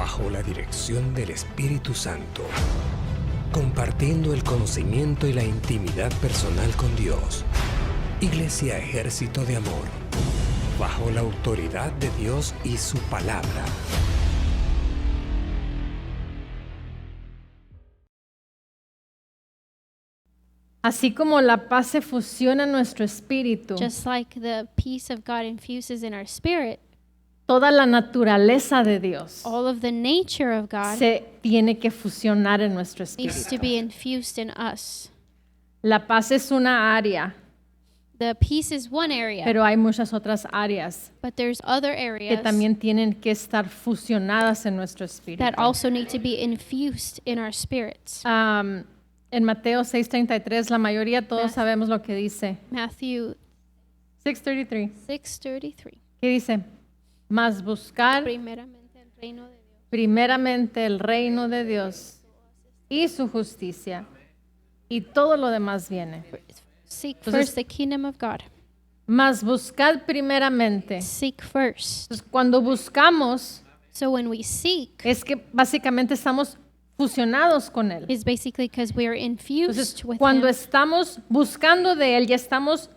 bajo la dirección del Espíritu Santo, compartiendo el conocimiento y la intimidad personal con Dios. Iglesia Ejército de Amor, bajo la autoridad de Dios y su palabra. Así como la paz se fusiona en nuestro espíritu, Just like the peace of God infuses in our spirit, toda la naturaleza de Dios all of the nature of God se tiene que fusionar en nuestro needs to espíritu. be infused in us. La paz es una área, The peace is one area, pero hay muchas otras áreas but there's other que areas también tienen que estar fusionadas en nuestro espíritu. that also need to be infused in our spirits. En Mateo 6:33, la mayoría todos Matthew. sabemos lo que dice. Matthew 6:33. 6:33. ¿Qué dice? Mas buscar Primeramente el reino de Dios. primeramente el reino de Dios y su justicia, y todo lo demás viene. Seek Entonces- first the kingdom of God. Mas buscad primeramente. Seek first. Entonces, cuando buscamos, So when we seek, es que básicamente estamos fusionados con Él. is basically because we are infused Entonces, with cuando Him. estamos buscando de Él, ya estamos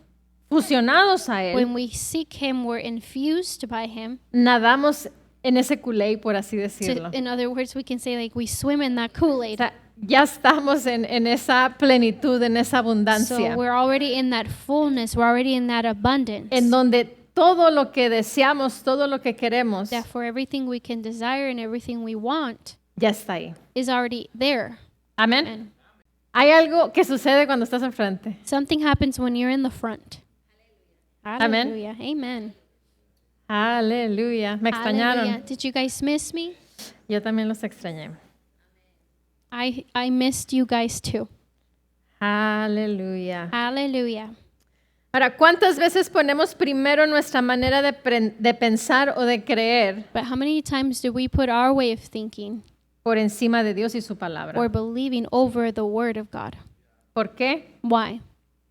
fusionados a Él. When we seek Him, we're infused by Him. Nadamos en ese culé, por así So decirlo. in other words, we can say like we swim in that O Kool-Aid. sea, ya estamos en esa plenitud, en esa So abundancia, we're already in that fullness. We're already in that abundance. en donde todo lo que deseamos, todo lo que queremos, That for everything we can desire and everything we want ya está ahí. is already there. Amén. And Hay algo que sucede cuando estás enfrente. something happens when you're in the front. Amen. Hallelujah. Amen. Aleluya. Me extrañaron. Hallelujah. Did you guys miss me? Yo también los extrañé. I missed you guys too. Aleluya. Hallelujah. Ahora, ¿cuántas veces ponemos primero nuestra manera de pensar o de creer But how many times do we put our way of thinking por encima de Dios y su or palabra? believing over the word of God? ¿Por qué? Why?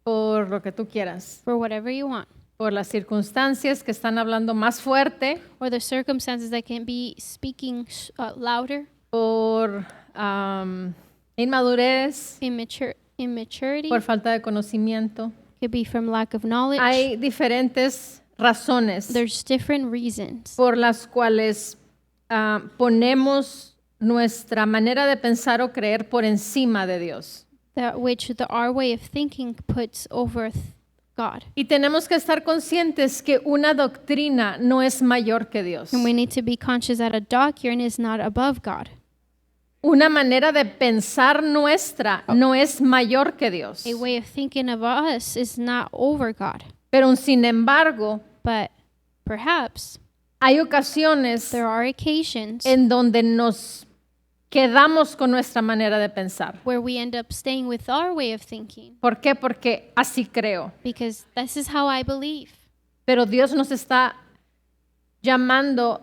Por lo que tú quieras. For whatever you want. Por las circunstancias que están hablando más fuerte, Or the circumstances that can be speaking louder, por inmadurez, immaturity, por falta de conocimiento. could be from lack of knowledge. Hay diferentes razones There's different reasons por las cuales ponemos nuestra manera de pensar o creer por encima de Dios. that which our way of thinking puts over God. Y tenemos que estar conscientes que una doctrina no es mayor que Dios. And we need to be conscious that a doctrine is not above God. Una manera de pensar nuestra no es mayor que Dios. A way of thinking of us is not over God. Pero sin embargo, But perhaps hay ocasiones there are occasions en donde nos quedamos con nuestra manera de pensar. where we end up staying with our way of thinking ¿Por qué? Porque así creo. because this is how I believe. Pero Dios nos está llamando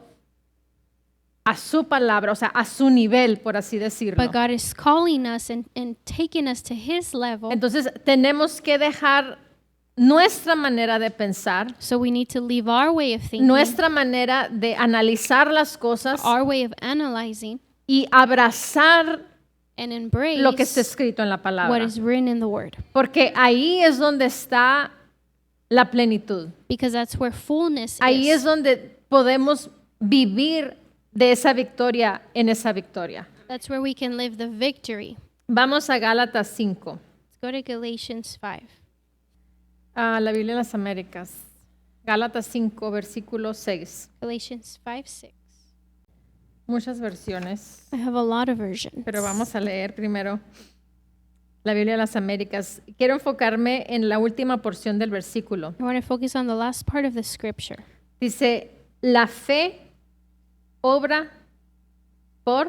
a su palabra, o sea, a su nivel, por así decirlo. But God is calling us and taking us to His level. Entonces tenemos que dejar nuestra manera de pensar, So we need to leave our way of thinking, nuestra manera de analizar las cosas our way of analyzing, y abrazar and embrace lo que está escrito en la what palabra. is written in the Word. Porque ahí es donde está la plenitud. Because that's where fullness Ahí es is. donde podemos vivir de esa victoria en esa victoria. That's where we can live the victory. Vamos a Gálatas 5, Let's go to Galatians 5. a la Biblia de las Américas. Gálatas 5, versículo 6. Galatians 5:6. Muchas versiones, I have a lot of versions. pero vamos a leer primero la Biblia de las Américas. Quiero enfocarme en la última porción del versículo. I want to focus on the last part of the scripture. Dice, la fe obra por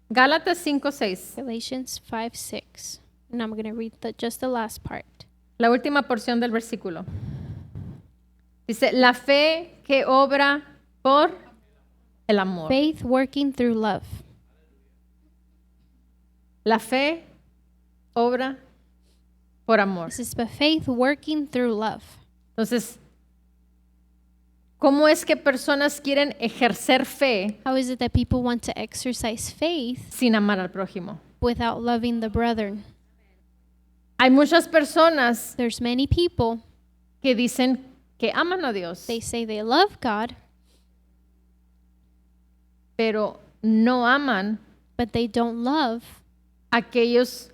Gálatas 5, 6. Galatians 5:6. And I'm going to read just the last part. La última porción del versículo. Dice, la fe que obra por el amor. Faith working through love. La fe obra por amor. This is the faith working through love. Entonces, ¿Cómo es que personas quieren ejercer fe How is it that people want to exercise faith sin amar al prójimo? without loving the brethren? Hay muchas personas There's many people, que dicen que aman a Dios, they say they love God, pero no aman but they don't love a aquellos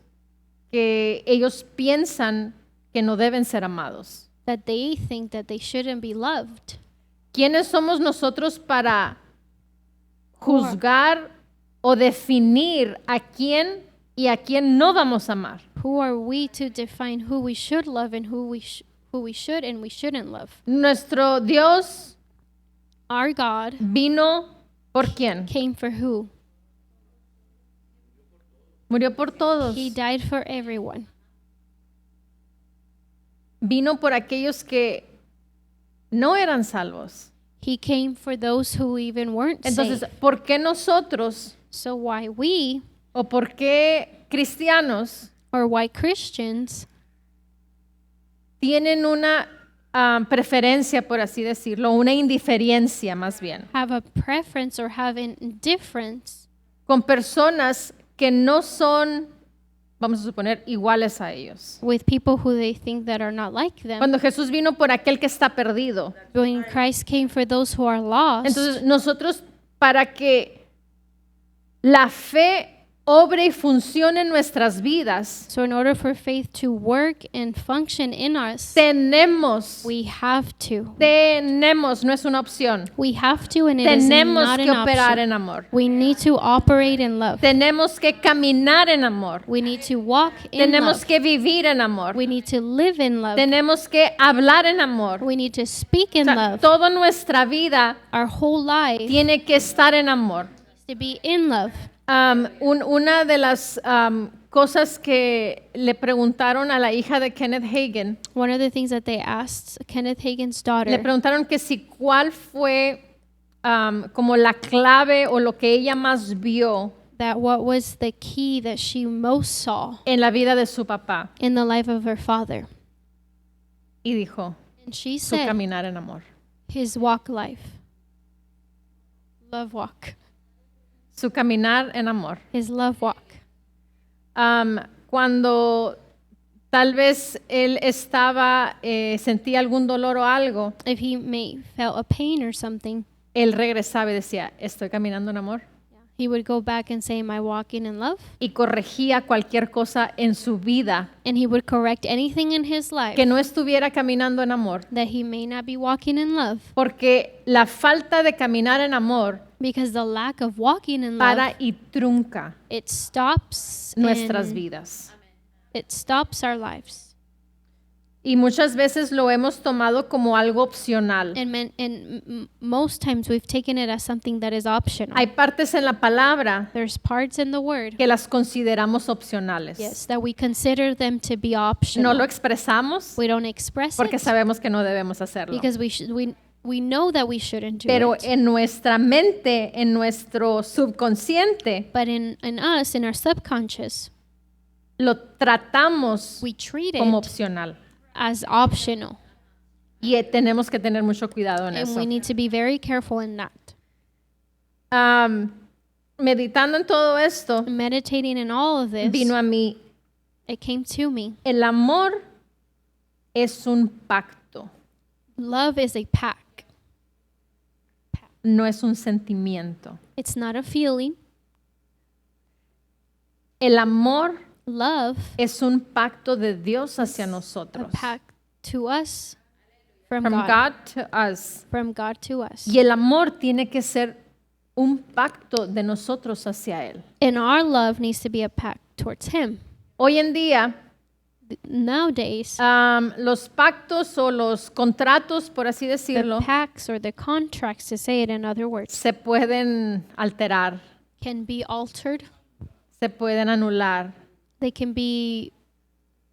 que ellos piensan que no deben ser amados. that they think that they shouldn't be loved. ¿Quiénes somos nosotros para juzgar o definir a quién y a quién no vamos a amar? Who are we to define who we should love and who we should and we shouldn't love? Nuestro Dios Our God vino ¿por quién? came for who? Murió por todos. He died for everyone. Vino por aquellos que no eran salvos. He came for those who even weren't Entonces, saved. ¿por qué nosotros So why we o por qué cristianos or why Christians tienen una preferencia, por así decirlo, una indiferencia más bien, have a preference or have an indifference con personas que no son, vamos a suponer, iguales a ellos? with people who they think that are not like them? Cuando Jesús vino por aquel que está perdido. When Christ came for those who are lost, Entonces, nosotros, para que la fe obre y funcione en nuestras vidas, so in order for faith to work and function in us, tenemos, we have to. no es una opción, We have to, and it is tenemos not que an operar option. en amor. We need to operate in love. Tenemos que caminar en amor. We need to walk in Tenemos love. que vivir en amor. We need to live in love. Tenemos que hablar en amor. We need to speak O in sea, love. toda nuestra vida Our whole life tiene que estar en amor. is to be in love. Una de las cosas que le preguntaron a la hija de Kenneth Hagin, One of the things that they asked Kenneth Hagin's le daughter, preguntaron que si cuál fue como la clave o lo que ella más vio that what was the key that she most saw en la vida de su papá. in the life of her father. Y dijo, And she su said, caminar en amor. his walk life. Love walk. Su caminar en amor. His love walk. Cuando tal vez él estaba, sentía algún dolor o algo, If he may felt a pain or something, él regresaba y decía, estoy caminando en amor. he would go back and say, am I walking in love? Y corregía cualquier cosa en su vida And he would correct anything in his life que no estuviera caminando en amor. that he may not be walking in love. Porque la falta de caminar en amor Because the lack of walking in love, para y trunca it stops nuestras and vidas. it stops our lives. Y muchas veces lo hemos tomado como algo opcional. And most times we've taken it as something that is optional. Hay partes en la palabra There's parts in the word, que las consideramos opcionales. yes, that we consider them to be No optional. lo expresamos We don't express porque it sabemos que no debemos hacerlo. because we know that we shouldn't do Pero it. en nuestra mente, en nuestro subconsciente, But in us, in our subconscious, lo tratamos we treat como it opcional. as optional. Y tenemos que tener mucho cuidado en And eso. we need to be very careful in that. Meditando en todo esto, Meditating in all of this, vino a mí, it came to me. el amor es un pacto, Love is a pact. no es un sentimiento. It's not a feeling. El amor Love, es un pacto de Dios hacia a nosotros. pact to us from From God. God to us. From God to us. Y el amor tiene que ser un pacto de nosotros hacia Él. And our love needs to be a pact towards Him. Hoy en día, Nowadays, los pactos o los contratos, por así the decirlo, pacts or the contracts, to say it in other words, se pueden alterar, can be altered. se pueden anular, They can be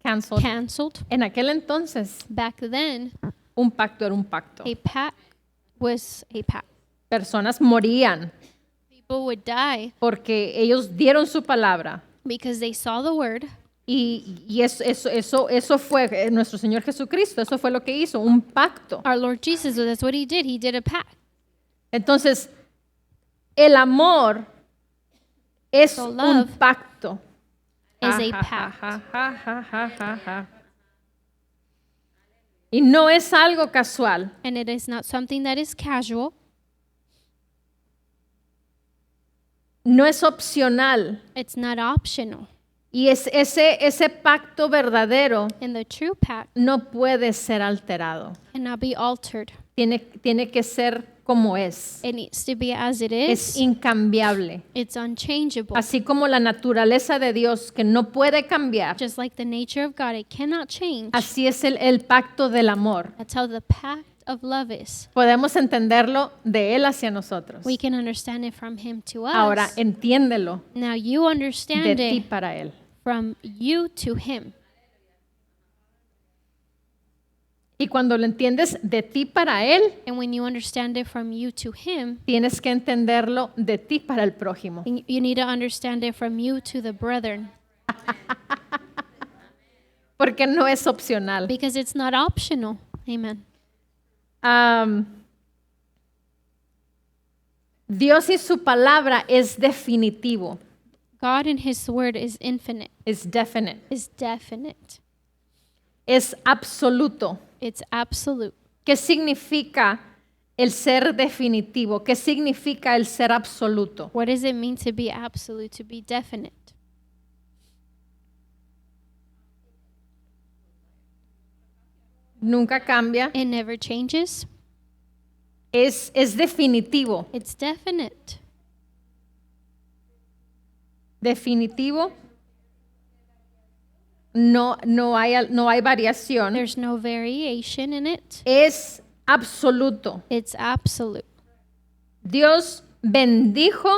canceled. canceled. En aquel entonces, Back then, un pacto era un pacto. a pact was a pact. Personas morían People would die porque ellos dieron su palabra because they saw the word Y eso fue nuestro Señor Jesucristo, eso fue lo que hizo, un pacto. Our Lord Jesus, that's what he did. He did a pact. Entonces, el amor es So un love pacto. is a Ja, ja, pact. ja, ja, ja, ja, ja, ja. Y no es algo casual. And it is not something that is casual. No es opcional. It's not optional. Y ese pacto verdadero And the true pact no puede ser alterado. cannot be altered. Tiene que ser como es. It needs to be as it Es is. incambiable. It's unchangeable. Así como la naturaleza de Dios que no puede cambiar, Just like the nature of God, it cannot change. así es el pacto del amor. That's how the pact of love is. Podemos entenderlo de Él hacia nosotros. We can understand it from him to us. Ahora entiéndelo Now you de understand ti it para Él. from you to him. Y cuando lo entiendes de ti para Él, And when you understand it from you to him, tienes que entenderlo de ti para el prójimo. you need to understand it from you to the brethren. Porque no es opcional. Because it's not optional. Amen. Dios y su palabra es definitivo, God in his word is infinite, es definite, is definite. es absoluto. It's absolute. ¿Qué significa el ser definitivo? ¿Qué significa el ser absoluto? What does it mean to be absolute, to be definite? Nunca cambia, It never changes. es definitivo. It's definite. Definitivo. No hay variación. There's no variation in it. Es absoluto. It's absolute. Dios bendijo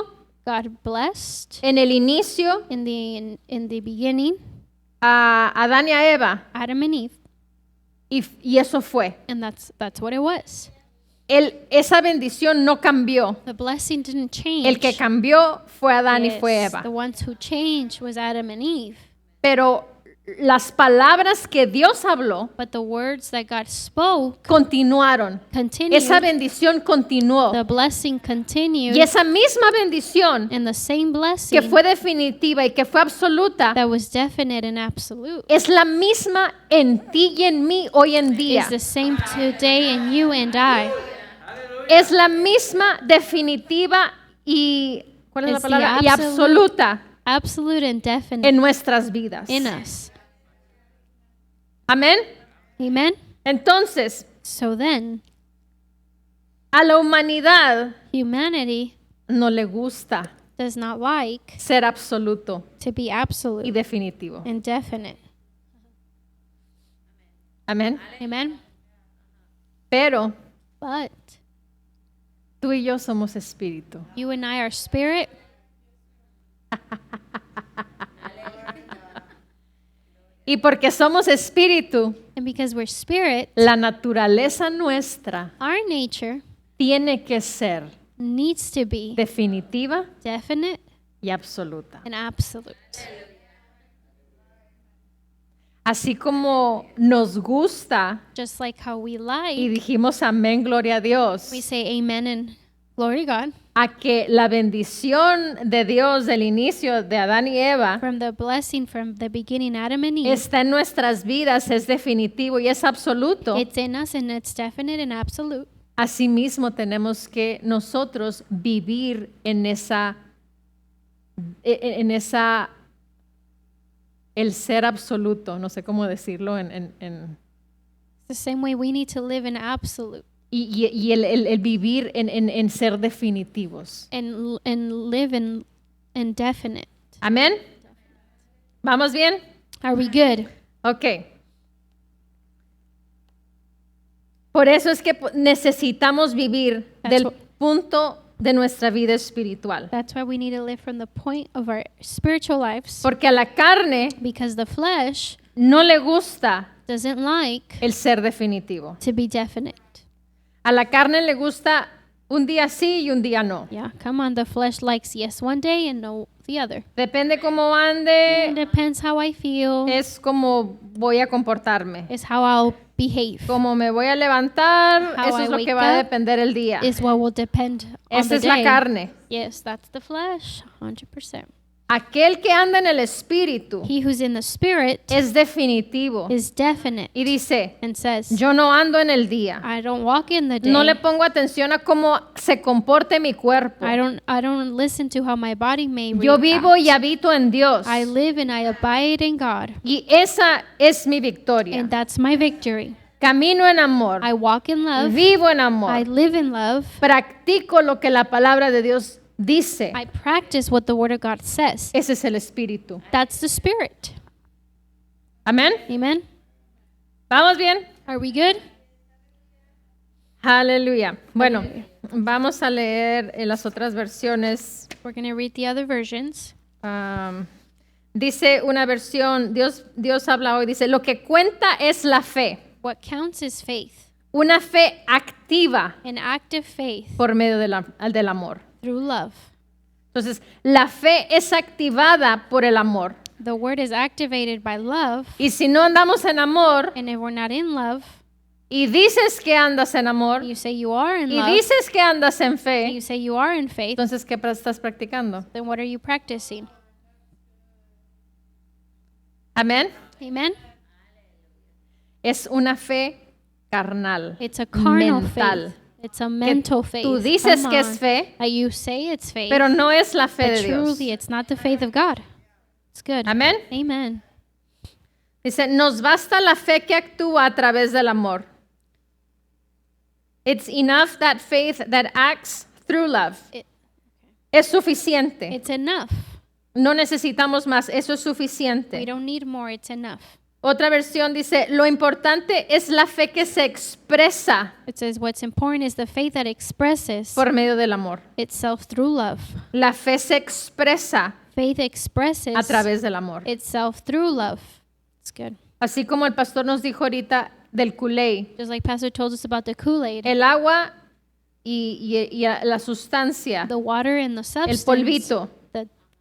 God blessed en el inicio in the beginning a Adán y a Eva Adam and Eve, y eso fue. and that's what it was. Esa bendición no cambió. The blessing didn't change. El que cambió fue Adán y fue Yes, Eva. the ones who changed was Adam and Eve. Pero las palabras que Dios habló But the words that God spoke continuaron. continued. Esa bendición continuó. The blessing continued. Y esa misma bendición And the same blessing que fue definitiva y que fue absoluta that was definite and absolute es la misma en ti y en mí hoy en día. is the same today in you and I. Es la misma definitiva y ¿cuál es la It's the palabra? Y absolute- absoluta Absolute and definite en nuestras vidas. in us. Amén. Amen? Entonces, So then, a la humanidad humanity no le gusta does not like ser absoluto to be y absolute definitivo. and definite. Amén. Amen? Pero But tú y yo somos espíritu. you and I are spirit, Y porque somos espíritu, and because we're spirit, la naturaleza nuestra our nature tiene que ser needs to be definitiva definite y absoluta. and absolute. Así como nos gusta Just like how we y like, dijimos amén, gloria a Dios, we say amen and glory to God. a que la bendición de Dios del inicio de Adán y Eva From the blessing from the beginning, Adam and Eve, está en nuestras vidas, es definitivo y es absoluto. it's in us and it's definite and absolute. Asimismo tenemos que nosotros vivir en esa el ser absoluto, no sé cómo decirlo It's the same way we need to live in absolute y el vivir en ser definitivos. and live in definite. Amén. ¿Vamos bien? Are we good? Ok. Por eso es que necesitamos vivir That's del what- punto de nuestra vida espiritual. That's why we need to live from the point of our spiritual lives, Porque a la carne because the flesh no le gusta doesn't like el ser definitivo. to be definite. A la carne le gusta un día sí y un día no. Yeah, come on. The flesh likes yes one day and no the other. Depende cómo It ande, depends how I feel. es como voy a comportarme. Is how I'll behave. Como me voy a levantar, How eso I es lo que wake va a up depender el día. Is what will depend on Esa the es la day. carne. Yes, that's the flesh. 100%. Aquel que anda en el espíritu He who's in the spirit es definitivo. is definite Y dice, and says, yo no ando en el día. I don't walk in the day. No le pongo atención a cómo se comporte mi cuerpo. I don't listen to how my body may Yo react. vivo y habito en Dios. I live and I abide in God, Y esa es mi victoria. and that's my victory. Camino en amor. I walk in love. Vivo en I amor. live in love. Practico lo que la palabra de Dios dice. I practice what the Word of God says. Ese es el espíritu. That's the spirit. Amén. Amen. ¿Vamos bien? Are we good? Aleluya. Bueno, Aleluya. vamos a leer en las otras versiones. We're going to read the other versions. Dice una versión, Dios habla hoy, dice, lo que cuenta es la fe. What counts is faith, Una fe activa an active faith por medio del amor. through love. Entonces, la fe es activada por el amor. The Word is activated by love, Y si no andamos en amor and if we're not in love, y dices que andas en amor you say you are in y love, dices que andas en and fe, you say you are in faith, entonces, ¿qué estás practicando? then what are you practicing? Amén. Amen? Es una fe carnal. It's a carnal mental. faith. It's a mental faith. Tú dices Come que es on. fe, You say it's faith, pero no es la fe but de Dios. truly it's not the faith of God. It's good. Amén. Amen. Dice, nos basta la fe que actúa a través del amor. It's enough that faith that acts through love. It- Es suficiente. It's enough. No necesitamos más. Eso es We suficiente. don't need more. It's enough. Otra versión dice, lo importante es la fe que se expresa It says what's important is the faith that expresses por medio del amor. itself through love. La fe se expresa Faith expresses a través del amor. itself through love. It's good. Así como el pastor nos dijo ahorita del Kool-Aid. Just like Pastor told us about the Kool-Aid, El agua y la sustancia, the water and the el substance, polvito,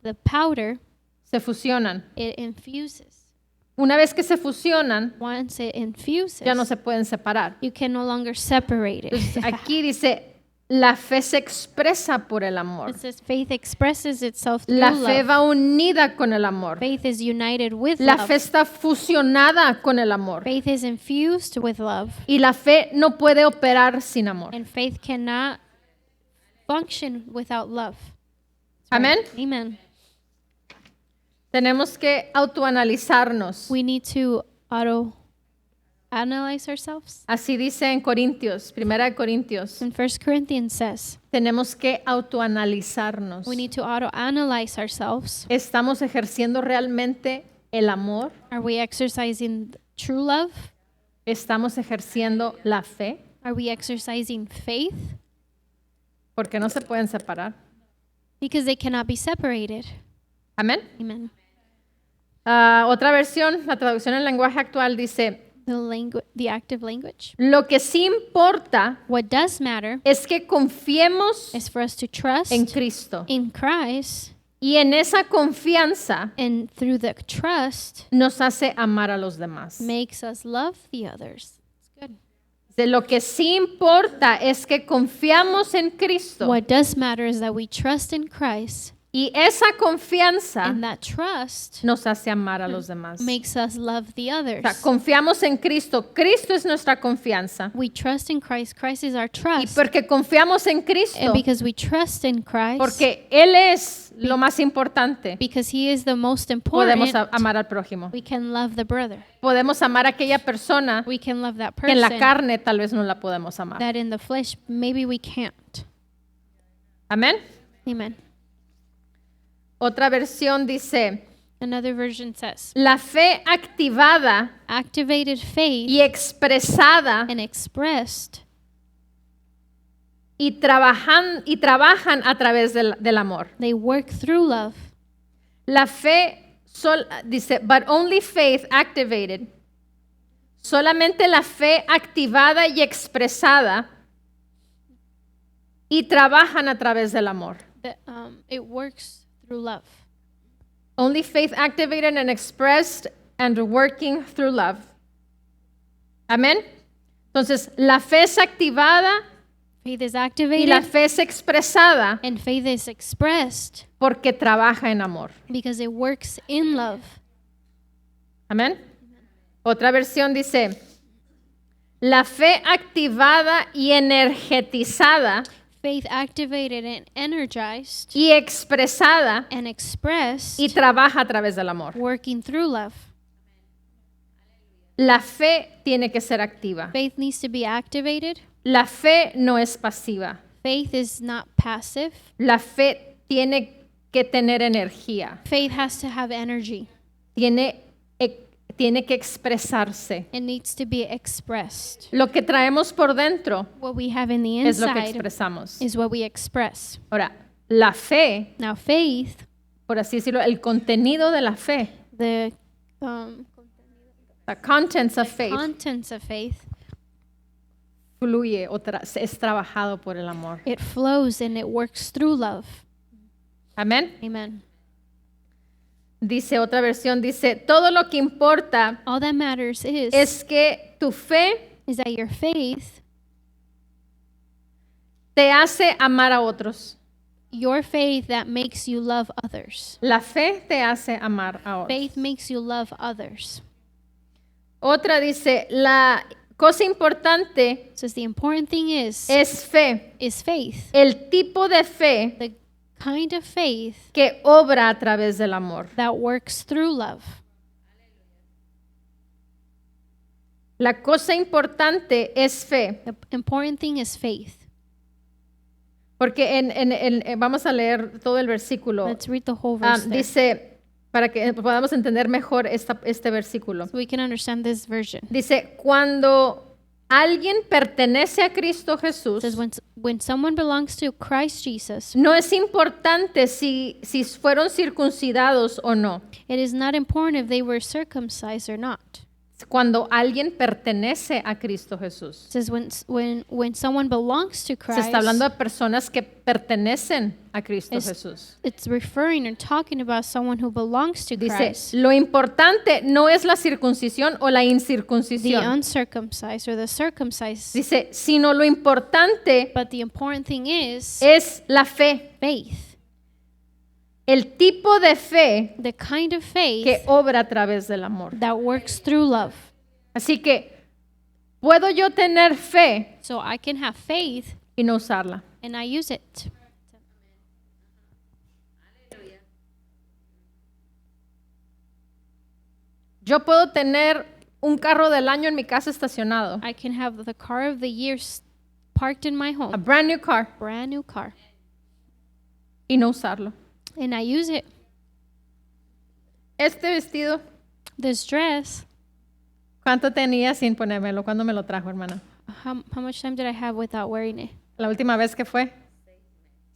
the powder, se fusionan. it infuses. Una vez que se fusionan, Once it infuses, ya no se pueden separar. you can no longer separate it. Entonces, aquí dice, la fe se expresa por el amor. It says faith expresses itself through La fe love. va unida con el amor. Faith is united with La love. fe está fusionada con el amor. Faith is infused with love. Y la fe no puede operar sin amor. And faith cannot function without love. Amén. Amen. Tenemos que autoanalizarnos. We need to auto-analyze ourselves. Así dice en Corintios, 1 Corintios. And 1 Corinthians says, Tenemos que autoanalizarnos. we need to auto-analyze ourselves. ¿Estamos ejerciendo realmente el amor? Are we exercising true love? ¿Estamos ejerciendo la fe? Are we exercising faith? Porque no se pueden separar. Because they cannot be separated. Amén. Amen. Otra versión, la traducción en lenguaje actual dice, The active language. lo que sí importa What does matter es que confiemos is for us to trust en Cristo. in Christ, Y en esa confianza and through the trust nos hace amar a los demás. makes us love the others. It's good. De lo que sí importa es que confiamos en Cristo. What does matter is that we trust in Christ, Y esa confianza and that trust nos hace amar a los demás. makes us love the O others. sea, confiamos en Cristo. Cristo es nuestra confianza. We trust in Christ. Christ is our Y trust. porque confiamos en Cristo, And because we trust in Christ, porque Él es lo más importante, because He is the most podemos important, amar al prójimo. we can love the brother. Podemos amar a aquella persona We can love that que en la person carne tal vez no la podemos amar. that in the flesh maybe we can't. Amén. Amen. Otra versión dice, Another version says, la fe activada activated faith y expresada and expressed y trabajan a través del amor. they work through love. La fe, dice, but only faith activated. Solamente la fe activada y expresada y trabajan a través del amor. It works through love. Only faith activated and expressed and working through love. Amén. Entonces, la fe es activada Faith is y activated la fe es expresada and faith is expressed porque trabaja en amor. because it works in love. Amén. Otra versión dice, la fe activada y energetizada Faith activated and energized y expresada and expressed y trabaja a través del amor. working through love. La fe tiene que ser activa. Faith needs to be activated. La fe no es pasiva. Faith is not passive. La fe tiene que tener energía. Faith has to have energy. Tiene que expresarse. It needs to be expressed. Lo que traemos por dentro What we have in the es lo que inside expresamos. is what we express. Ahora, la fe, Now, faith, por así decirlo, el contenido de la fe, the the contents of faith, contents of faith, fluye o es trabajado por el amor. it flows and it works through love. Amén. Amen. Dice otra versión, dice, todo lo que importa All that matters es que tu fe is that your faith, te hace amar a otros. your faith that makes you love others. La fe te hace amar a otros. Faith makes you love others. Otra dice, la cosa importante So the important thing is fe. faith. El tipo de fe The kind of faith que obra a través del amor. that works through love. La cosa importante es fe. The important thing is faith. Porque vamos a leer todo el versículo. Let's read the whole verse there, Dice, para que podamos entender mejor este versículo. so we can understand this version. Dice, cuando alguien pertenece a Cristo It Jesús, says when someone belongs to Christ Jesus, no es importante si fueron circuncidados o no. it is not important if they were circumcised or not. Cuando alguien pertenece a Cristo Jesús. It says when someone belongs to Se Christ, está hablando de personas que pertenecen a Cristo Es- Jesús. it's referring and talking about someone who belongs to Dice, Christ. lo importante no es la circuncisión o la The incircuncisión. uncircumcised or the circumcised. Dice, sino lo importante But the important thing is es la fe. faith. El tipo de fe The kind of faith que obra a través del amor. that works through love. Así que, ¿puedo yo tener fe So I can have faith y no usarla? and I use it. Yo puedo tener un carro del año en mi casa estacionado. I can have the car of the year parked in my A home, brand new car. brand new car, Y no usarlo. and I use it. Este vestido, This dress, ¿cuánto tenía sin ponérmelo? ¿Cuándo me lo trajo, hermana? how much time did I have without wearing it? La última vez que fue.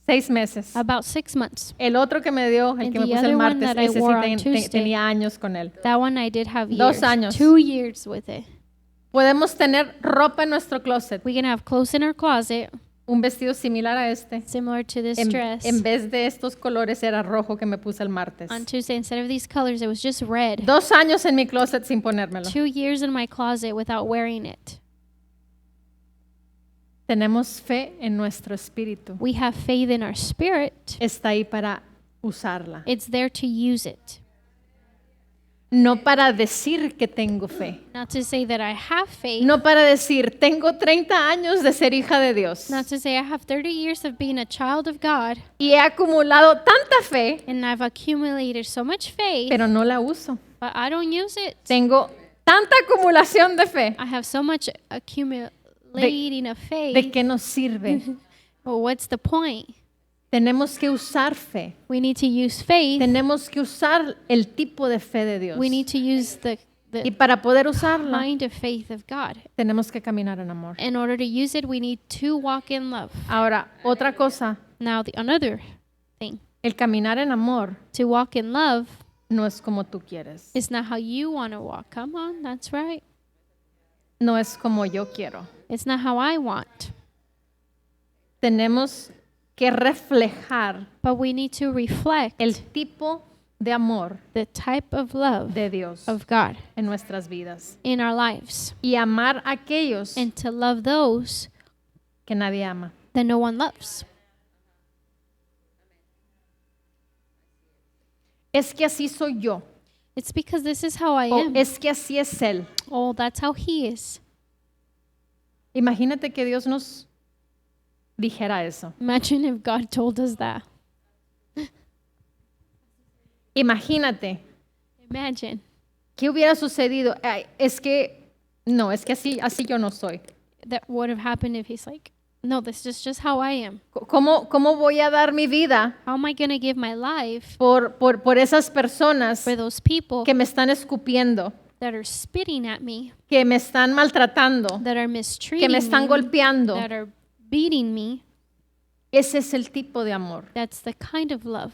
6 meses. About 6 months. El otro que me dio, el And que me the puse el other one martes, that I ese sí wore on Tuesday. tenía años con él. That one I did have 2 years. años. 2 years with it. Podemos tener ropa en nuestro closet. We can have clothes in our closet Un vestido similar a este. similar to this dress. En vez de estos colores era rojo que me puse el martes. On Tuesday, instead of these colors, it was just red. 2 años en mi closet sin ponérmelo. 2 years in my closet without wearing it. Tenemos fe en nuestro espíritu. We have faith in our spirit. Está ahí para usarla. It's there to use it. No para decir que tengo fe. Not to say that I have faith. No para decir, tengo 30 años de ser hija de Dios. Not to say I have 30 years of being a child of God Y he acumulado tanta fe, and I've accumulated so much faith, pero no la uso. but I don't use it. Tengo tanta acumulación de fe. I have so much accumulating of faith. ¿De qué nos sirve? Well, what's the point? Tenemos que usar fe. We need to use faith. Tenemos que usar el tipo de fe de Dios. We need to use Y the para poder usarla, kind of faith of God. tenemos que caminar en amor. In order to use it, we need to walk in love. Ahora, otra cosa, Now, another thing, el caminar en amor to walk in love no es como tú quieres. is not how you want to walk. Come on, that's right. No es como yo quiero. It's not how I want. tenemos que reflejar But we need to reflect el tipo de amor the type of love de Dios of God en nuestras vidas in our lives y amar a aquellos and to love those que nadie ama. that no one loves. Es que así soy yo, It's because this is how I o am. es que así es Él. Oh, that's how He is. Imagínate que Dios nos dijera eso. Imagine if God told us that. Imagínate Imagine. qué hubiera sucedido. Ay, es que así yo no soy. That would have happened if He's like, no, this is just how I am. ¿Cómo voy a dar mi vida How am I going to give my life por esas personas for those people que me están escupiendo, that are spitting at me, que me están maltratando, that are que mistreating me están me, golpeando? that are beating me? Ese es el tipo de amor That's the kind of love.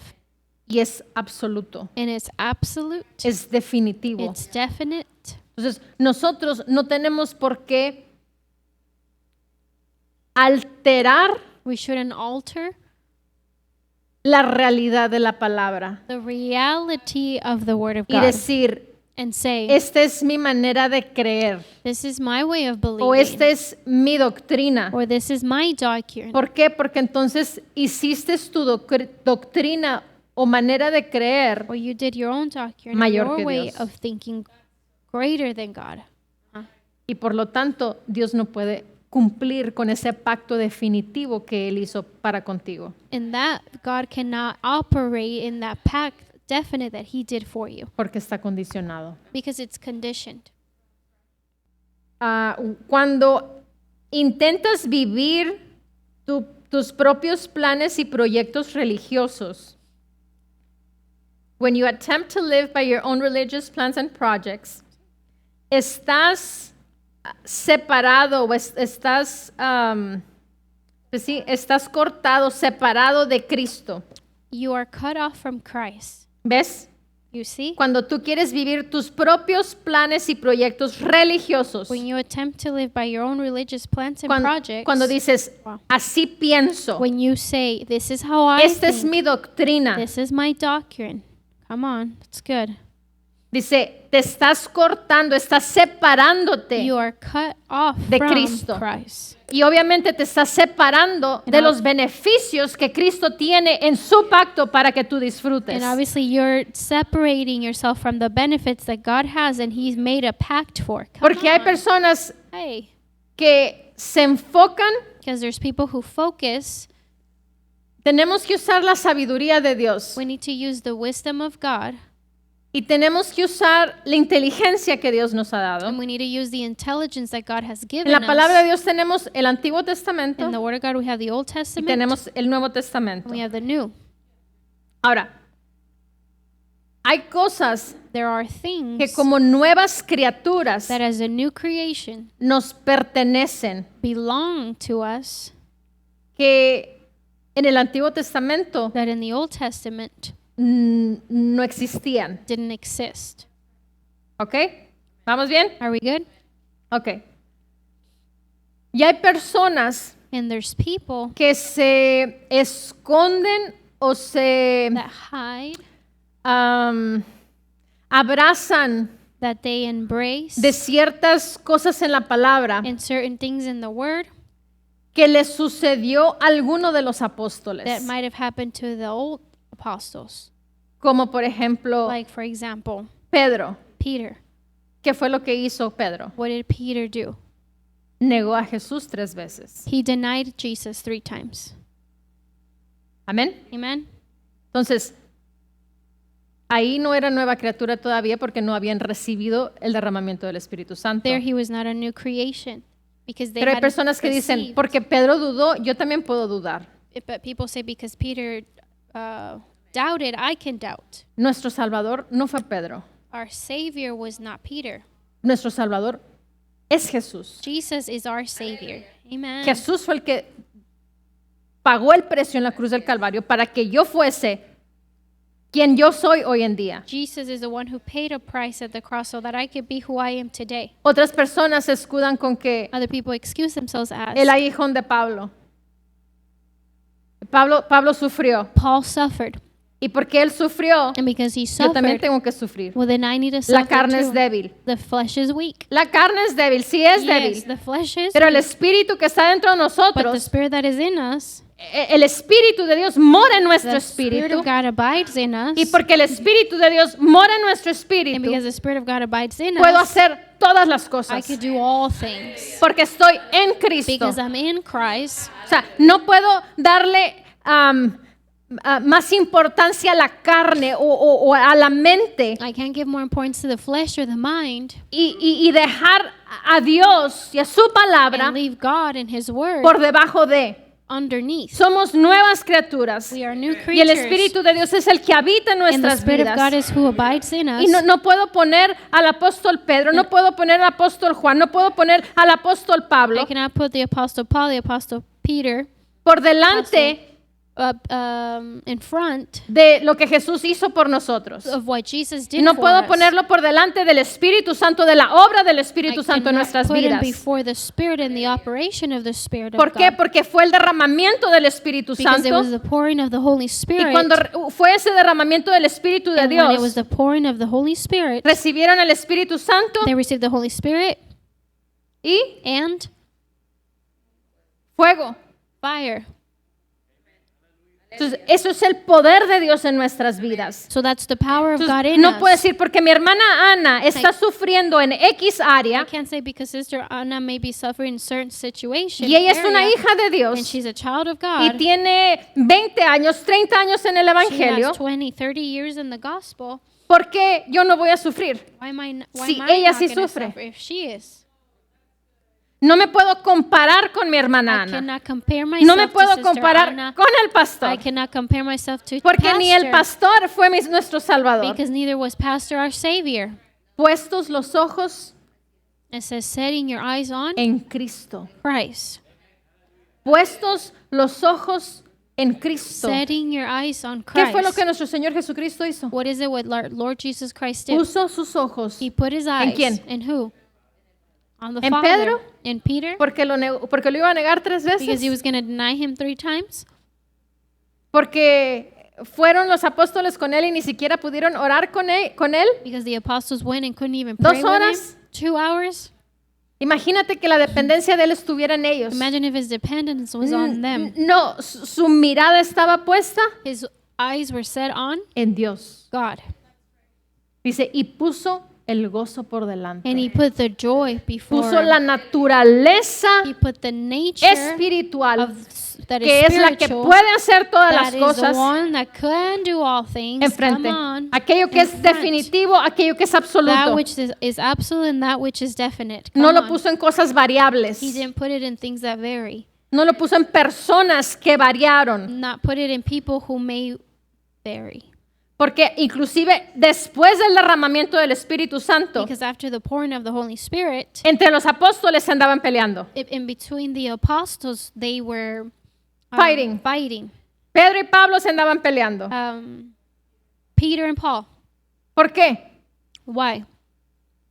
y es absoluto, And it's absolute. es definitivo. It's definite. Entonces, nosotros no tenemos por qué alterar We shouldn't alter la realidad de la palabra the reality of the Word of y God decir, and say, esta es mi manera de creer this is my way of o believing, esta es mi doctrina. or this is my doctrine. ¿Por qué? Porque entonces hiciste tu doctrina o manera de creer Or you did your own doctrine, or Mayor your que way Dios. of thinking greater than God. y por lo tanto Dios no puede cumplir con ese pacto definitivo que Él hizo para contigo. And that God cannot operate in that pact definite that He did for you Porque está condicionado. because it's conditioned. Cuando intentas vivir tus propios planes y proyectos religiosos, when you attempt to live by your own religious plans and projects, estás separado o estás cortado, separado de Cristo. You are cut off from Christ. ¿Ves? You see? Cuando tú quieres vivir tus propios planes y proyectos religiosos, When you attempt to live by your own religious plans and projects, cuando dices, Wow. así pienso, when you say, this is how I esta es think, mi doctrina, this is my doctrine. Come on, it's good. dice, te estás cortando, estás separándote You are cut off de from Cristo. Christ. y obviamente te estás separando de los beneficios que Cristo tiene en su pacto para que tú disfrutes. And obviously you're separating yourself from the benefits that God has and He's made a pact for. Come Porque hay on. personas Hey, que se enfocan, because there's people who focus. tenemos que usar la sabiduría de Dios We need to use the wisdom of God, y tenemos que usar la inteligencia que Dios nos ha dado. and we need to use the intelligence that God has En given la palabra de us. Dios tenemos el Antiguo Testamento In the Word of God, we have the Old y Testament tenemos el Nuevo and Testamento. we have the New. Ahora, hay cosas There are que things como nuevas criaturas that as a new creation nos pertenecen, belong to us que en el Antiguo Testamento that in the Old Testament no existían. didn't exist. ¿Ok? ¿Vamos bien? Are we good? Ok. Y hay personas And there's people que se esconden o se that hide, abrazan that they embrace de ciertas cosas en la palabra in certain things in the Word que le sucedió a alguno de los apóstoles. that might have happened to the old apostles. Como por ejemplo Like, for example, Pedro. Peter. ¿Qué fue lo que hizo Pedro? What did Peter do? Negó a Jesús 3 veces. He denied Jesus 3 times. Amén. Amen? Entonces, ahí no era nueva criatura todavía porque no habían recibido el derramamiento del Espíritu Santo. There he was not a new creation because they Pero hay hadn't personas que dicen, received. porque Pedro dudó, yo también puedo dudar. But people say because Peter doubted, I can doubt. Nuestro Salvador no fue Pedro. Our Savior was not Peter. Nuestro Salvador es Jesús. Jesus is our Savior. Amen. Jesús fue el que pagó el precio en la cruz del Calvario para que yo fuese quien yo soy hoy en día. Jesus is the one who paid a price at the cross so that I could be who I am today. Otras personas se escudan con que Other people excuse themselves as el aguijón de Pablo. Pablo sufrió. Paul suffered. Y porque él sufrió, And because he yo también suffered, tengo que sufrir. well, then I need to La suffer carne es too. débil. The flesh is weak. La carne es débil, sí es Yes, débil. the flesh is Pero el weak. espíritu que está dentro de But the nosotros, spirit that is in us, el espíritu de Dios mora en nuestro the spirit espíritu. of God abides in us. Y porque el espíritu de Dios mora en nuestro And espíritu, because the spirit of God abides in puedo us, hacer todas las I cosas. could do all things. Porque estoy en Cristo. Because I'm in Christ. O sea, no puedo darle más importancia a la carne o a la mente I can't give more importance to the flesh or the mind y dejar a Dios y a su palabra and leave God and His Word por debajo de. underneath. Somos nuevas criaturas. We are new Y el creatures. Espíritu de Dios es el que habita en And the nuestras Spirit of God vidas. is who abides in us. Y no puedo poner al apóstol Pedro, no puedo poner al apóstol Juan, no puedo poner al apóstol Pablo I cannot put the Apostle Paul, the Apostle Peter por delante in front de lo que Jesús hizo por nosotros. of what Jesus did Y no for puedo us. ponerlo por delante del Espíritu Santo, de la obra del I Espíritu Santo en cannot nuestras put him vidas. before the Spirit and the operation of the Spirit ¿Por of qué? God. Porque fue el derramamiento del Espíritu Because it Santo. was the pouring of the Holy Y Spirit. cuando fue ese derramamiento del Espíritu de And when it was Dios, the pouring of the Holy Spirit, recibieron el Espíritu Santo they received the Holy Spirit y and fuego. fire. Entonces, eso es el poder de Dios en nuestras vidas. So that's the power of God Entonces, in no us. puedo decir porque mi hermana Ana está sufriendo en X I área can't say because Sister Anna may be suffering in certain situation y ella es una area, hija de and Dios she's a child of y God. tiene 20 años, 30 años en el She Evangelio. has 20, 30 years in the gospel. ¿Por qué yo no voy a sufrir? Why Si am I ella not sí gonna sufre. suffer if she is? No me puedo comparar con mi hermana I Ana. cannot compare myself No me to puedo Sister comparar Anna. con el pastor. I cannot compare myself to Porque ni el pastor, pastor fue nuestro Salvador. because neither was pastor our savior. Puestos los ojos It says setting your eyes on en Cristo. Christ. Puestos los ojos en Cristo. Setting your eyes on ¿Qué fue lo Christ. que nuestro Señor Jesucristo hizo? What is it what Lord Jesus Christ did? Puso sus ojos He put his eyes quién? in who? On the ¿En Father. Pedro? In Peter? porque lo iba a negar 3 Because veces. he was going to deny him 3 times? Porque fueron los apóstoles con él y ni siquiera pudieron orar con él. Because the apostles went and couldn't even 2 pray with horas. him? 2 hours? Imagínate que la dependencia de él estuviera en ellos. Imagine if his dependence was on them. No, su mirada estaba puesta His eyes were set on en Dios. God. Dice, y puso el gozo por delante. And he put the joy before Puso la naturaleza He put the nature espiritual, that is que es la que spiritual, puede hacer todas las that is the cosas, one that can do all things. enfrente. Come on. Aquello que in es front. definitivo, aquello que es That absoluto. which is absolute and that which is definite. No Come lo on. puso en cosas variables. He didn't put it in things that vary. No lo puso en personas que variaron. Not put it in people who may vary. Porque inclusive después del derramamiento del Espíritu Santo, Because after the pouring of the Holy Spirit, entre los apóstoles se andaban peleando. in between the apostles, they were Fighting. Pedro y Pablo se andaban peleando. Peter and Paul. ¿Por qué? Why?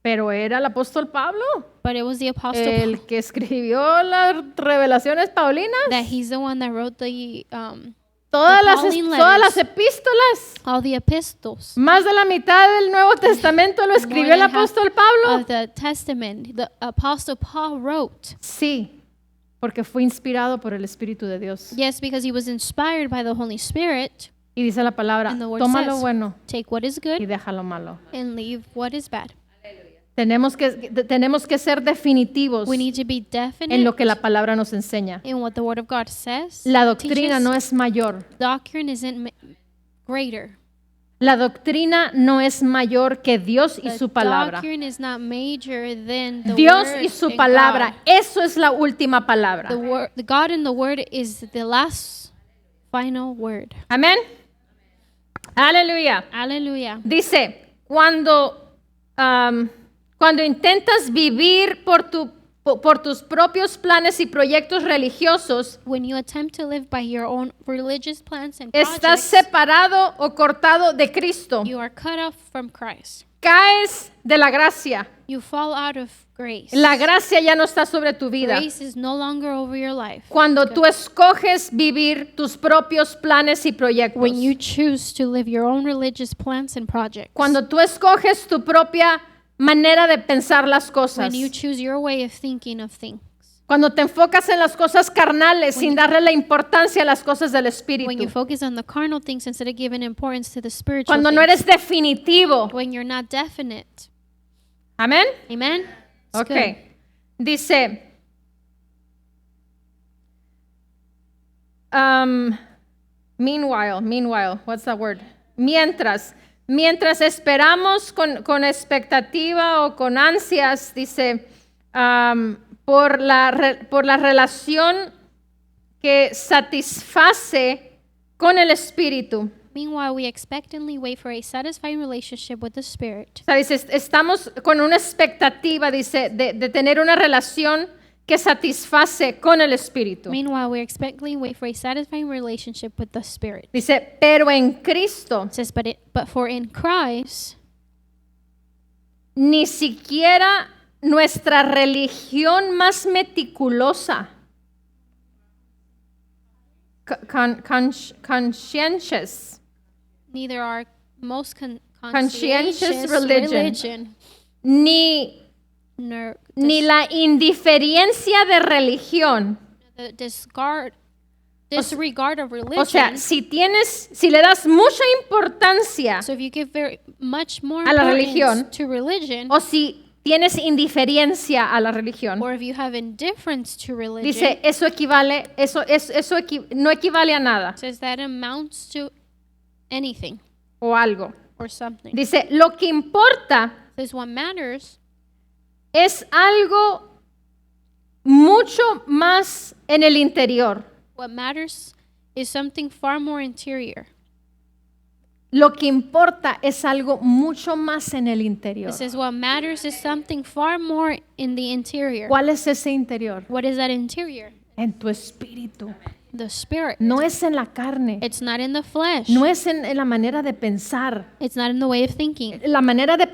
Pero era el apóstol Pablo, But it was the apostle Paul el que escribió las revelaciones paulinas, that he's the one that wrote the todas Pauline las letters. epístolas. all the epistles Más de la mitad del Nuevo Testamento lo escribió el More than half apóstol Pablo. of the Testament. The apostle Paul wrote. Sí, porque fue inspirado por el Espíritu de Dios. Yes, because he was inspired by the Holy Spirit. Y dice la palabra, And the word toma lo says, bueno Take what is y good deja lo malo. and leave what is bad. Tenemos que ser definitivos We need to be definite en lo que la palabra nos enseña. in what the Word of God says. La doctrina teaches. no es mayor. Doctrine isn't greater. La doctrina no es mayor que Dios y The su palabra. doctrine is not major than the Dios Word y su and palabra, God. eso es la última palabra. The God and the Word is the last final word. Amén. Aleluya. Hallelujah. Dice, cuando intentas vivir por tus propios planes y proyectos religiosos, When you attempt to live by your own religious plans and estás projects, separado o cortado de Cristo. you are cut off from Christ. caes de la gracia. You fall out of grace. La gracia ya no está sobre tu vida. Grace is no longer over your life. Cuando tú escoges vivir tus propios planes y proyectos. When you choose to live your own religious plans and projects. Cuando tú escoges tu propia manera de pensar las cosas. When you choose your way of thinking of things. Cuando te enfocas en las cosas carnales sin darle la importancia a las cosas del When you Espíritu. focus on the carnal things instead of giving importance to the spiritual Cuando no things. eres definitivo. When you're not definite. Amén. Amen? It's Ok. good. Dice, meanwhile, what's that word? Mientras esperamos con expectativa o con ansias, dice, por la relación que satisface con el Espíritu. Meanwhile, we expectantly wait for a satisfying relationship with the Spirit. O sea, dice, estamos con una expectativa, dice, de tener una relación que satisface con el Espíritu. Meanwhile, we expectantly wait for a satisfying relationship with the Spirit. Dice, pero en Cristo It says, but for in Christ, ni siquiera nuestra religión más meticulosa, conscientious, neither our most Conscientious conscientious religion. ni nor la indiferencia de religión. the disregard of religion. O sea, si le das mucha importancia So if you give very much more a la importance religión, to religion, o si tienes indiferencia a la religión, or if you have indifference to religion, dice, eso no equivale a nada says that amounts to anything o algo. or something. Dice, lo que importa Says what matters es algo mucho más en el interior. What matters is something far more interior. Lo que importa es algo mucho más en el interior. It says what matters is something far more in the interior. ¿Cuál es ese interior? What is that interior? En tu espíritu. The spirit. No es en la carne. It's not in the flesh. No es en la manera de pensar. It's not in the way of thinking. La manera de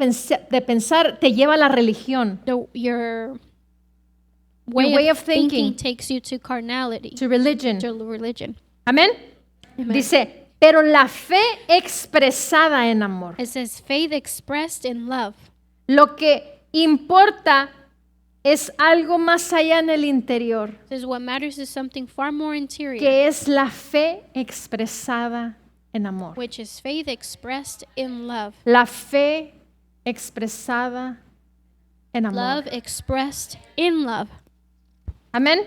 pensar te lleva a la religión. Your way of thinking takes you to carnality, To religion. to religion. Amén. Amen. Dice, pero la fe expresada en amor. It says faith expressed in love. Lo que importa es algo más allá en el interior, It says what matters is something far more interior, que es la fe expresada en amor. which is faith expressed in love. La fe expresada en amor. Love expressed in love. Amén.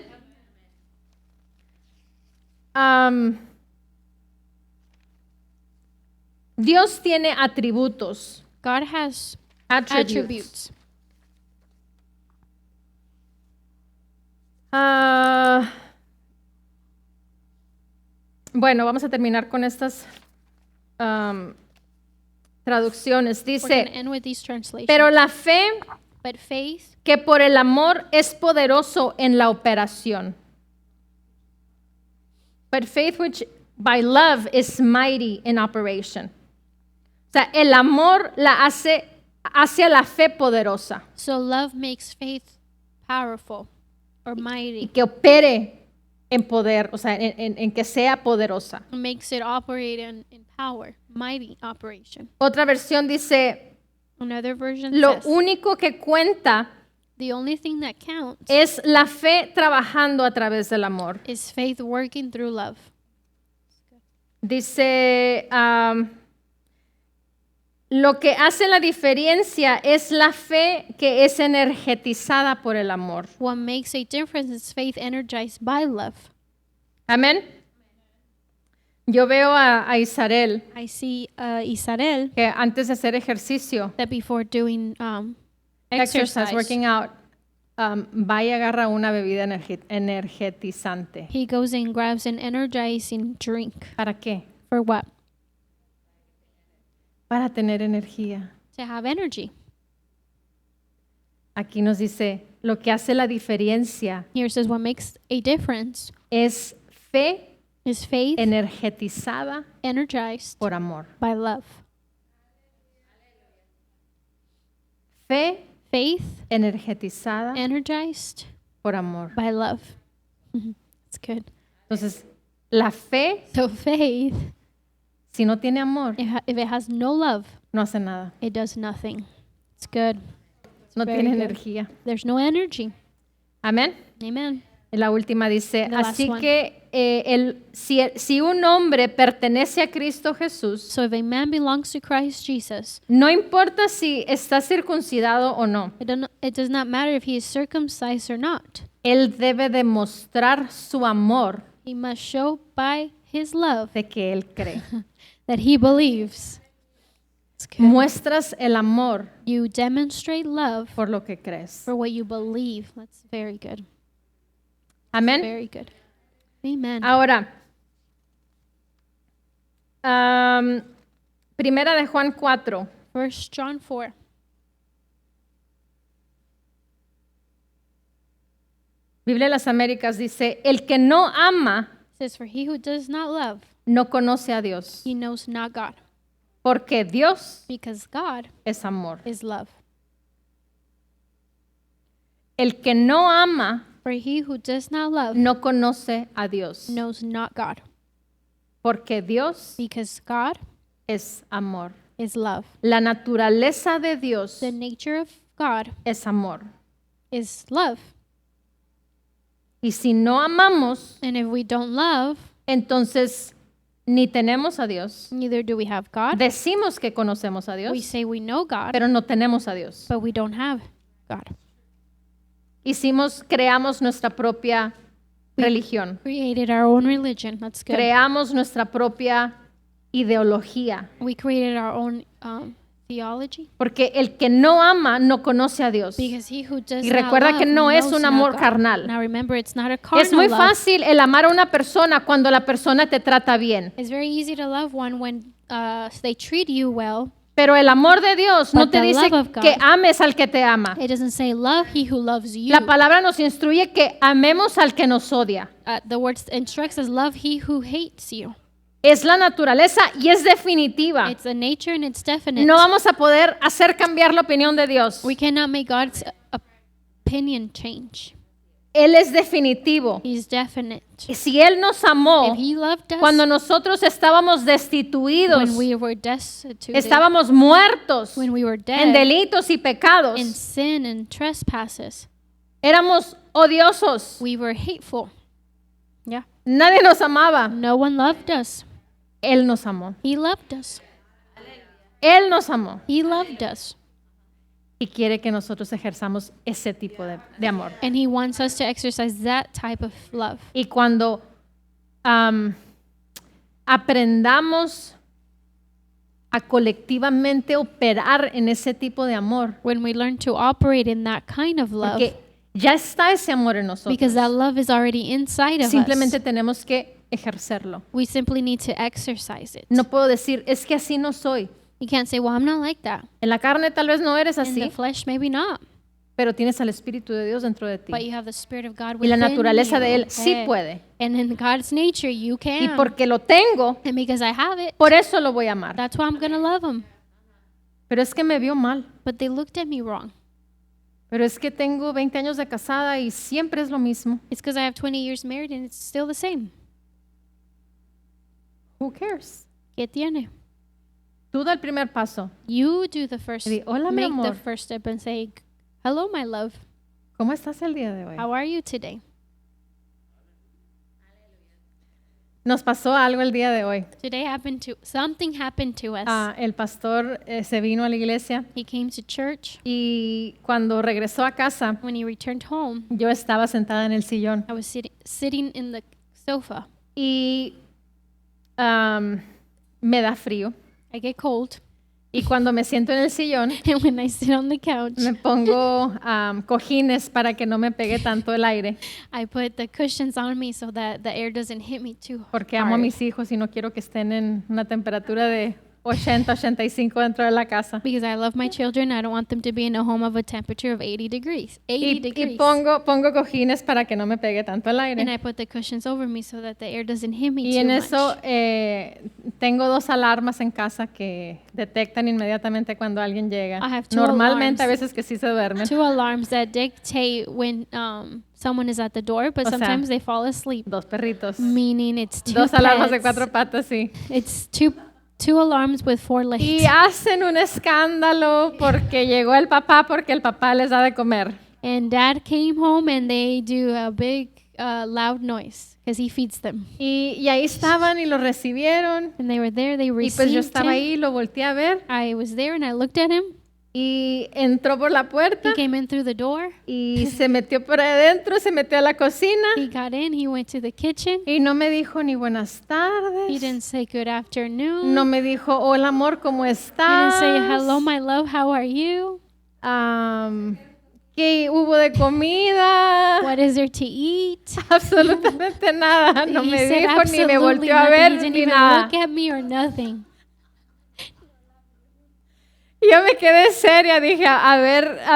Dios tiene atributos. God has Attributes. attributes. Bueno, vamos a terminar con estas traducciones. We're going to Dice, end with these translations. pero la fe But faith, que por el amor es poderoso en la operación. But faith which by love is mighty in operation. O sea, el amor la hace a la fe poderosa so love makes faith powerful or y mighty. que opere en poder, o sea, en que sea poderosa. It makes it operate in power, mighty operation. Otra versión dice, Another version lo says, único que cuenta the only thing that counts es la fe trabajando a través del amor. is faith working through love. Dice, lo que hace la diferencia es la fe que es energetizada por el amor. What makes a difference is faith energized by love. Amén. Yo veo a Isarel I see Isabel que antes de hacer ejercicio, that before doing exercise, working out, va y agarra una bebida energetizante. he goes and grabs an energizing drink. ¿Para qué? For what? Para tener energía. To have energy. Aquí nos dice, lo que hace la diferencia Here it says what makes a difference es fe is faith energetizada energized por amor. by love. Fe Faith energetizada energized por amor. by love. That's good. Entonces, la fe, So faith, si no tiene amor, if it has no love, no hace nada. it does nothing. It's good. No very tiene good. energía. There's no energy. Amén. Amen. La última dice, The last así one. que si un hombre pertenece a Cristo Jesús, So if a man belongs to Christ Jesus, no importa si está circuncidado o no, it does not matter if he is circumcised or not. él debe demostrar su amor He must show by his love de que él cree. that he believes. It's good. Muestras el amor You demonstrate love por lo que crees. for what you believe. That's very good. Amén. Very good. Amen. Ahora, primera de Juan 4. 1 John 4. Biblia de las Américas dice, el que no ama Says, for he who does not love, no conoce a Dios, he knows not God, porque Dios because God es amor. is love. El que no ama For he who does not love no conoce a Dios, knows not God, porque Dios because God es amor. is love. La naturaleza de Dios The nature of God es amor. is love. Y si no amamos, And if we don't love, entonces ni tenemos a Dios. neither do we have God. Decimos que conocemos a We Dios, say we know God, pero no tenemos a Dios. but we don't have God. Creamos nuestra propia religión. Created our own religion. That's good. Creamos nuestra propia ideología. We created our own theology. Porque el que no ama no conoce a Dios. Because he who does Y not recuerda love que no es knows un not amor God. carnal. Now remember, it's not a carnal Es muy love. fácil el amar a una persona cuando la persona te trata bien. It's very easy to love one when they treat you well. Pero el amor de Dios no But te the dice love of God- que ames al que te ama. It doesn't say love he who loves you. La palabra nos instruye que amemos al que nos odia. The word instructs us love he who hates you. Es la naturaleza y es definitiva. It's a nature and it's definite. No vamos a poder hacer cambiar la opinión de Dios. We cannot make God's opinion change. Él es definitivo. He's definite. Y si Él nos amó If he loved us cuando nosotros estábamos destituidos, when we were destitute, estábamos muertos when we were en dead delitos y pecados, in sin and trespasses, éramos odiosos, we were hateful. Yeah. nadie nos amaba. No one loved us. Él nos amó. He loved us. Él nos amó He loved us. y quiere que nosotros ejerzamos ese tipo de amor. And he wants us to exercise that type of love. Y cuando aprendamos a colectivamente operar en ese tipo de amor, When we learn to operate in that kind of love, porque ya está ese amor en nosotros, because that love is already inside of simplemente us, tenemos que ejercerlo. we simply need to exercise it. No puedo decir, es que así no soy. You can't say, well, I'm not like that. En la carne tal vez no eres In the así, flesh, maybe not. pero tienes al Espíritu de Dios dentro de ti. But you have the Spirit of God Y la within naturaleza you. de Él sí Yeah. puede. And in God's nature, you Y can. porque lo tengo, And because I have it, por eso lo voy a amar. that's why I'm going to love him. Pero es que me vio mal. But they looked at me wrong. Pero es que tengo 20 años de casada y siempre es lo mismo. It's because I have 20 years married and it's still the same. Who cares? ¿Qué tiene? Tú da el primer paso. You do the first, Y di, "Hola, mi make the amor." first step and say, hello, my love. ¿Cómo estás el día de hoy? How are you today? Nos pasó algo el día de hoy. Something happened to us. El pastor se vino a la iglesia He came to church. y cuando regresó a casa, When he returned home, yo estaba sentada en el sillón I was sitting in the sofa. y me da frío. I get cold. Y cuando me siento en el sillón, And when I sit on the couch, me pongo cojines para que no me pegue tanto el aire, I put the cushions on me so that the air doesn't hit me too porque amo a hard. mis hijos y no quiero que estén en una temperatura de 80, 85 dentro de la casa. Because I love my children. I don't want them to be in a home of a temperature of 80 degrees. 80 Y degrees. pongo cojines para que no me pegue tanto el And aire. I put the cushions over me so that the air doesn't hit me Y too en much. eso Tengo 2 alarmas en casa que detectan inmediatamente cuando alguien llega. I have 2 Normalmente alarms. a veces que sí se duermen. 2 alarms that dictate when someone is at the door, but O sea, sometimes they fall asleep. 2 perritos. Meaning it's 2 2 alarmas de pets. 4 patas, sí. It's two alarms with 4 legs. Y hacen un escándalo porque llegó el papá porque el papá les da de comer. And dad came home and they do a big loud noise because he feeds them. Y ahí estaban y lo recibieron. And they were there, they Y received pues yo estaba him. ahí, lo volteé a ver. I was there and I looked at him. Y entró por la puerta He came in through the door. y se metió por adentro, se metió a la cocina. He got in, he went to the kitchen. Y no me dijo ni buenas He tardes. didn't say good afternoon. No me dijo, hola amor, ¿cómo He didn't estás? say hello, my love, how are you? ¿Qué hubo de comida? What is there to eat? Absolutamente nada. No He me said dijo ni me absolutely volteó a nothing. ver He didn't ni even nada. look at me or nothing. Y yo me quedé seria, dije, a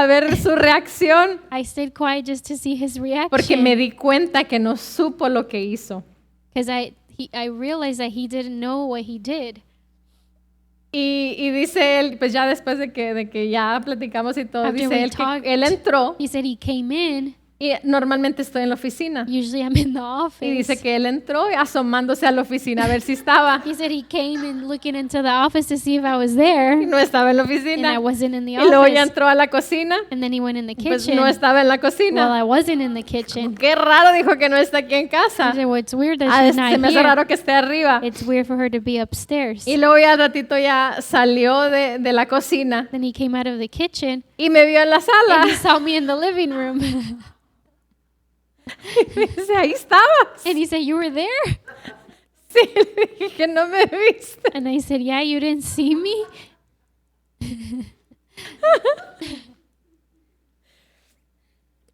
ver su reacción, I stayed quiet just to see his porque me reaction di cuenta que no supo lo que hizo. because I realized that he didn't know what he did. Y dice él, pues ya después de que ya platicamos y todo, After dice we él que talked, él entró He said he came in. y normalmente estoy en la oficina. Usually I'm in the office. Y dice que él entró asomándose a la oficina a ver si estaba. He said he came in looking into the office to see if I was there, Y no estaba en la and I oficina. wasn't in the Y luego ya office. entró a la cocina, And then he went in the pues kitchen. no estaba en la Well, cocina. I wasn't in the kitchen. Qué raro, dijo que no está aquí en I casa. said, well, it's weird that Ah, she's se not me hace here. raro que esté arriba. It's weird for her to be upstairs. Y luego ya al ratito ya salió de la cocina Then he came out of the kitchen y me vio en la sala. and he saw me in the living room. Y dice, ahí estabas. And he said, you were there? Sí, le dije que no me viste. And I said, yeah, you didn't see me?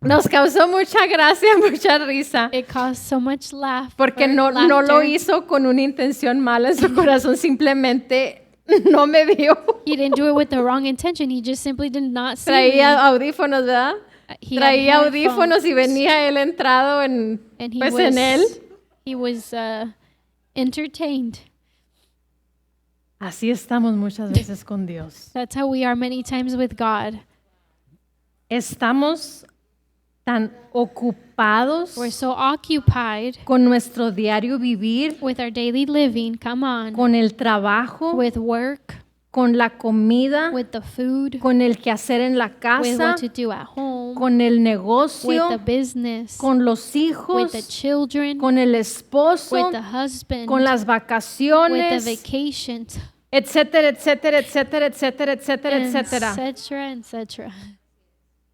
Nos causó mucha gracia, mucha risa, It caused so much laugh. porque no lo laughter. hizo con una intención mala en su corazón, simplemente no me vio. He didn't do it with the wrong intention. He just simply did not see Traía me. audífonos, ¿verdad? He had Traía audífonos y headphones, venía él entrado en, and he pues was, en él. He was entertained. Así estamos muchas veces con Dios. That's how we are many times with God. Estamos tan ocupados We're so occupied con nuestro diario vivir, with our daily living, come on, con el trabajo, with work, con la comida, with the food, con el quehacer en la with casa, what to do at home, con el with negocio, the business, con los with hijos, the children, con el esposo, with the husband, con las with the vacaciones, vacations, etcétera, etcétera, etcétera, etcétera, etcétera, etcétera. etc.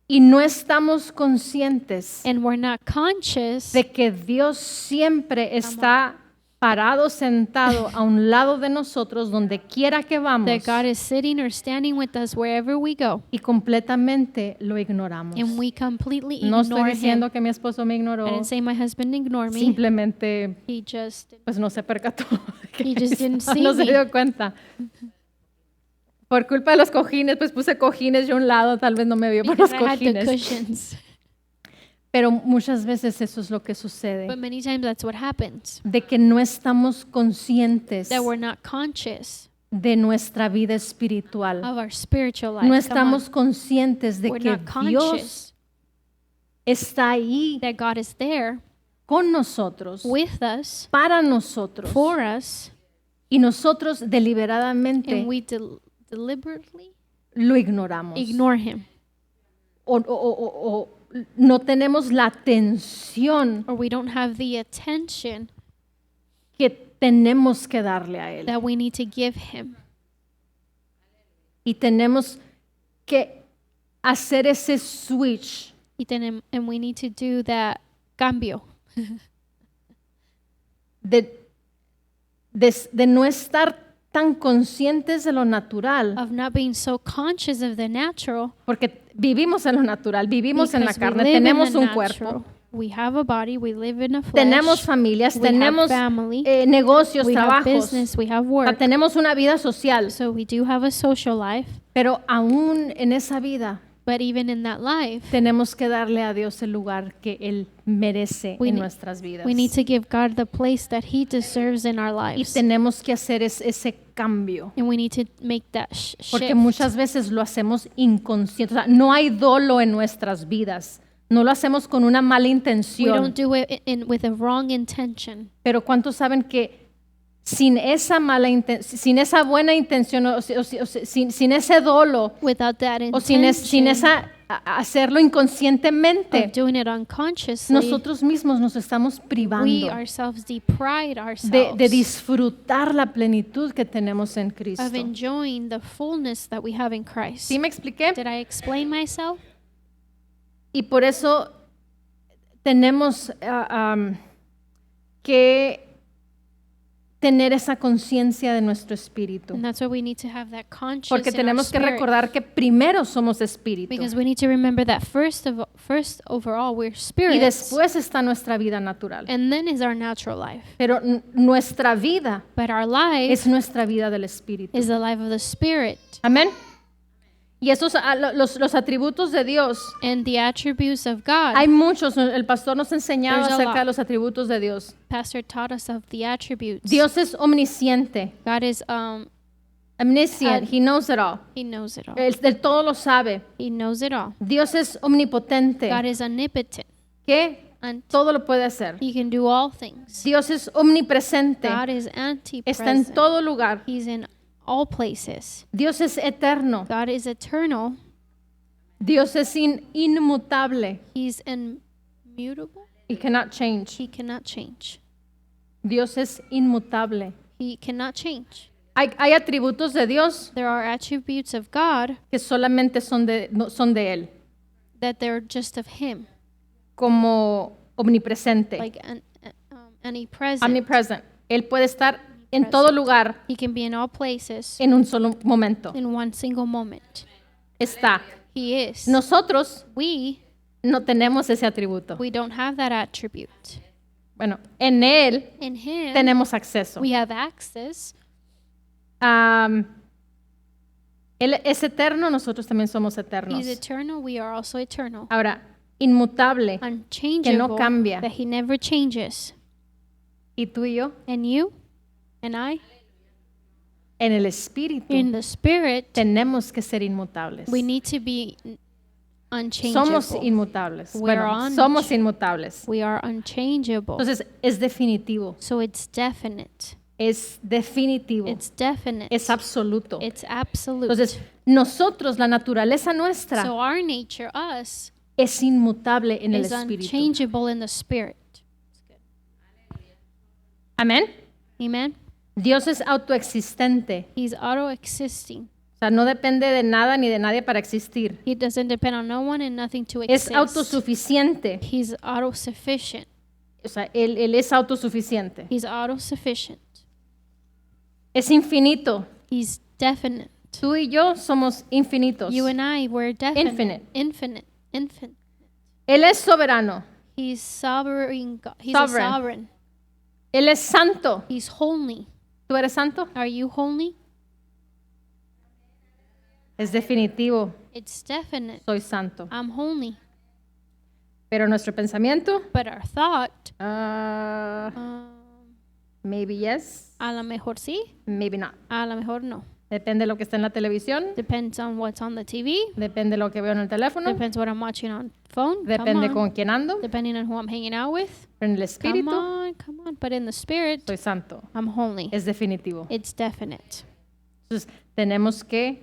Y no estamos conscientes And we're not conscious de que Dios siempre está parado, sentado a un lado de nosotros, donde quiera que vamos, that God is sitting or standing with us wherever we go, y completamente lo ignoramos. and we completely No estoy ignore diciendo Him. que mi esposo me I ignoró, didn't say my husband ignored me. simplemente He just pues no se percató, de que He just didn't see no se me. dio cuenta. Por culpa de los cojines, pues puse cojines yo a un lado, tal vez no me vio por los because I had the cojines. cushions. Pero muchas veces eso es lo que sucede, But many times that's what happens. de que no estamos conscientes That we're not conscious de nuestra vida espiritual. of our spiritual life. No Come estamos on. conscientes de We're que not Dios conscious está ahí that God is there con nosotros, with us, para nosotros, for us, y nosotros deliberadamente and we deliberately lo ignoramos. ignore Him, O no tenemos la atención or we don't have the attention que tenemos que darle a Él. that we need to give Him. Y tenemos que hacer ese switch And we need to do that cambio de no estar tan conscientes de lo natural, of not being so conscious of the natural. porque vivimos en lo natural, vivimos en la Because we carne, live in tenemos the un natural. cuerpo, We have a body, we live in a flesh, tenemos familias, we have tenemos family, negocios, we have trabajos, business, we have o sea, work. tenemos una vida social, So we do have a social life, pero aún en esa vida But even in that life, tenemos que darle a Dios el lugar que Él merece We en ne- nuestras vidas. we need to give God the place that He deserves in our Y lives. tenemos que hacer ese cambio. And we need to make that Porque shift. muchas veces lo hacemos inconsciente. O sea, no hay dolo en nuestras vidas. No lo hacemos con una mala We intención. don't do it with a wrong intention. Pero ¿cuántos saben que sin esa sin esa buena intención, sin ese dolo, Without that o sin intention esa hacerlo inconscientemente, of doing it unconsciously, nosotros mismos nos estamos we privando ourselves deprive de ourselves disfrutar la plenitud que tenemos en Cristo. of enjoying the fullness that we have in Christ. ¿Sí me expliqué? Did I explain myself? Y por eso tenemos que tener esa conciencia de nuestro espíritu. And that's why we need to have that conscience Porque in our tenemos que spirit. recordar que primero somos espíritu. Because we need to remember that first overall we're Y spirits, después está nuestra vida natural. and then is our natural life. Pero nuestra vida But our life es nuestra vida del espíritu. is the life of the spirit, Amén. Y esos los atributos de Dios, and the attributes of God. hay muchos. El pastor nos enseñaba There's a acerca lot. de los atributos de Dios. Pastor taught us of the attributes. Dios es omnisciente, God is omniscient. He knows it all. He knows it all. Él del todo lo sabe. He knows it all. Dios es omnipotente, God is omnipotent, que and todo lo puede hacer. He can do all things. Dios es omnipresente, God is está en anti-present. todo lugar. He's in all places. Dios es eterno, God is eternal. Dios es inmutable. He's immutable. He cannot change. He cannot change. Dios es inmutable. He cannot change. Hay atributos de Dios There are attributes of God que solamente son de Él, that they're just of Him, como omnipresente, like omnipresent. omnipresent. Él puede estar en todo lugar He can be in all places en un solo momento. in one single moment. Está. He is. Nosotros We no tenemos ese atributo. don't have that attribute. Bueno, en Él In Him, tenemos acceso. we have access. Él es eterno, nosotros también somos eternos. He's eternal. We are also eternal. Ahora, inmutable. Unchangeable. cambia. That He never changes. ¿Y tú y yo? And you and I, En el espíritu in the Spirit, tenemos que ser inmutables. we need to be unchangeable. Somos inmutables. We're Bueno, somos inmutables. We are unchangeable. Entonces, es definitivo. So it's definite. Es definitivo. It's definite. Es absoluto. It's absolute. Entonces, nosotros, la naturaleza nuestra, So our nature, us, es inmutable en el is espíritu. unchangeable in the Spirit. Amén. Amen. Dios es autoexistente. He's auto-existing. O sea, no depende de nada ni de nadie para existir. He doesn't depend on no one and nothing to Es exist. autosuficiente. He's autosufficient. O sea, él es autosuficiente. He's autosufficient. Es infinito. He's definite. Tú y yo somos infinitos. You and I, we're definite. Infinite. Infinite. Él es soberano. He's sovereign. He's Sovereign. a sovereign. Él es santo. He's holy. ¿Tú eres santo? Are you holy? Es definitivo. It's definite. Soy santo. I'm holy. Pero nuestro pensamiento, But our thought, maybe yes, a lo mejor sí, maybe not. a lo mejor no. Depende de lo que está en la televisión, Depends on what's on the TV. depende de lo que veo en el teléfono, Depends what I'm watching on phone. depende Come on. con quién ando, Depending on who I'm hanging out with. pero en el Come espíritu on. But in the Spirit, soy santo. I'm holy. Es definitivo. It's definite. Entonces, tenemos que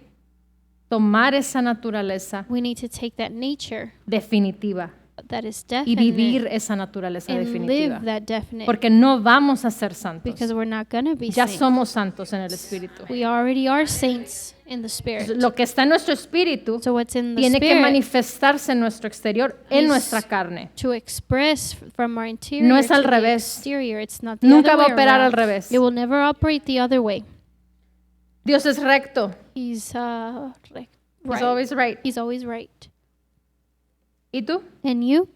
tomar esa naturaleza We need to take that nature definitiva that is y vivir definite esa naturaleza and definitiva. live that definite, Porque no vamos a ser santos. because we're not going to be Ya saints. somos santos en el espíritu. We already are saints in the Spirit. Lo que está en nuestro espíritu So what's in the tiene que Spirit manifestarse en nuestro exterior, en is nuestra carne. to express from our interior No es to al the revés. exterior. It's not the Nunca other va a way operar around. al revés. It will never operate the other way. Dios es recto. He's right. He's always right. He's always right. ¿Y tú? And you?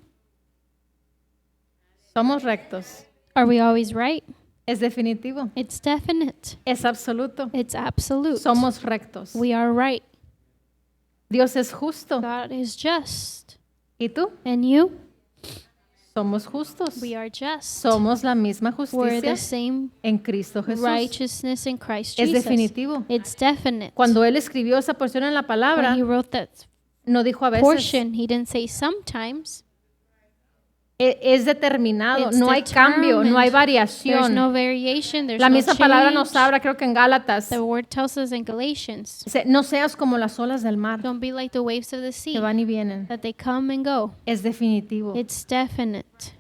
Somos rectos. Are we always right? Es definitivo. It's definite. Es absoluto. It's absolute. Somos rectos. We are right. Dios es justo. God is just. ¿Y tú? And you? Somos justos. We are just. Somos la misma We're justicia the same en Cristo Jesús. righteousness in Christ Es Jesus. definitivo. It's definite. Cuando Él escribió esa porción en la palabra, When he wrote that no dijo a veces. portion, he didn't say sometimes. Es determinado. It's No hay cambio, no hay determined. There's variación. no variation. There's La no misma palabra nos change. habla, creo que en Gálatas. The word tells us in Galatians, Dice, no seas como las olas del mar, don't be like the waves of the que sea, van y vienen. that they come and go. Es definitivo. It's definite.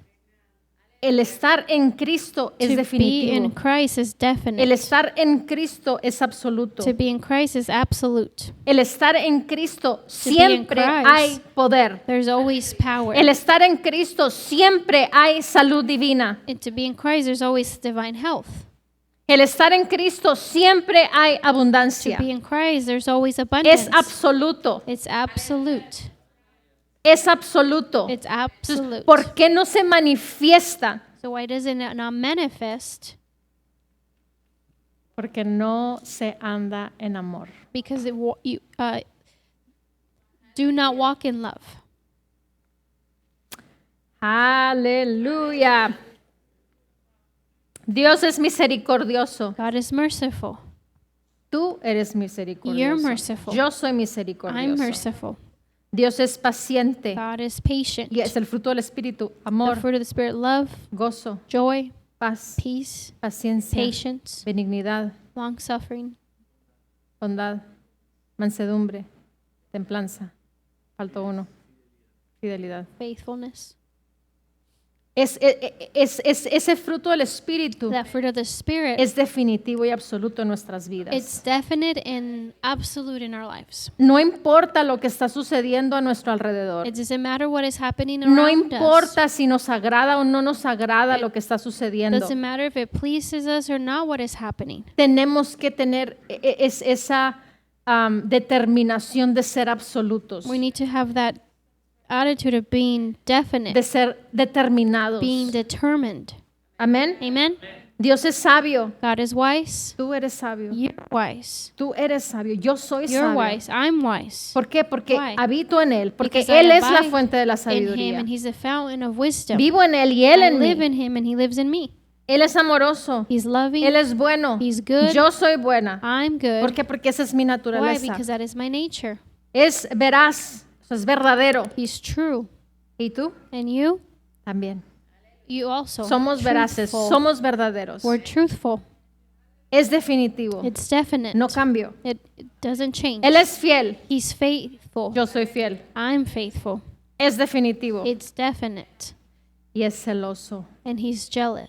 El estar en Cristo es To be in definitivo. Christ is El definite. estar en Cristo es absoluto. To be in Christ is absolute. El estar en Cristo be in siempre Christ. hay poder. There's always power. El estar en Cristo siempre hay salud divina. And to be in Christ, there's always divine health. El estar en Cristo siempre hay To abundancia. be in Christ, there's always abundance. Es absoluto. It's absolute. Es absoluto. It's absolute. ¿Por qué no se manifiesta? So why does it not manifest? Porque no se anda en amor. Because you do not walk in love. Aleluya. Dios es misericordioso. God is merciful. Tú eres You're misericordioso. merciful. Yo soy I'm misericordioso. merciful. Dios es paciente. God is patient. Y es el fruto del Espíritu. The Amor, fruit of the Spirit, love, gozo, joy, paz, peace, paciencia, patience, benignidad, long suffering, bondad, mansedumbre, templanza. Faltó uno. Fidelidad. faithfulness. Es ese fruto del Espíritu That fruit of the Spirit, es definitivo y absoluto en nuestras vidas. it's definite and absolute in our lives. No importa lo que está sucediendo a nuestro alrededor. It doesn't matter what is happening No around us. importa si nos agrada o no nos agrada lo que está sucediendo. Doesn't matter if it pleases us or not what is happening. Tenemos que tener esa determinación de ser absolutos, We need to have that attitude of being definite, de ser determinados. being determined. Amén. Amen? Dios es sabio. God is wise. Tú eres sabio. You're wise. Tú eres sabio. Yo soy You're sabio. wise. I'm wise. ¿Por qué? Porque Why? habito en Él. Porque Because I Él es la abide fuente de la in Him, sabiduría. and He's the fountain of wisdom. Vivo en Él y Él I en live mí. in Him, and He lives in me. Él es amoroso. He's loving. Él es bueno. He's good. Yo soy buena. I'm good. ¿Por qué? Porque esa es mi Why? naturaleza. Because that is my nature. Es veraz. O sea, es verdadero. He's true. ¿Y tú? And you? También. You also. Somos veraces. Truthful. Somos verdaderos. We're truthful. Es definitivo. It's definite. No cambio. It doesn't change. Él es fiel. He's faithful. Yo soy fiel. I'm faithful. Es definitivo. It's definite. Y es celoso. And He's jealous.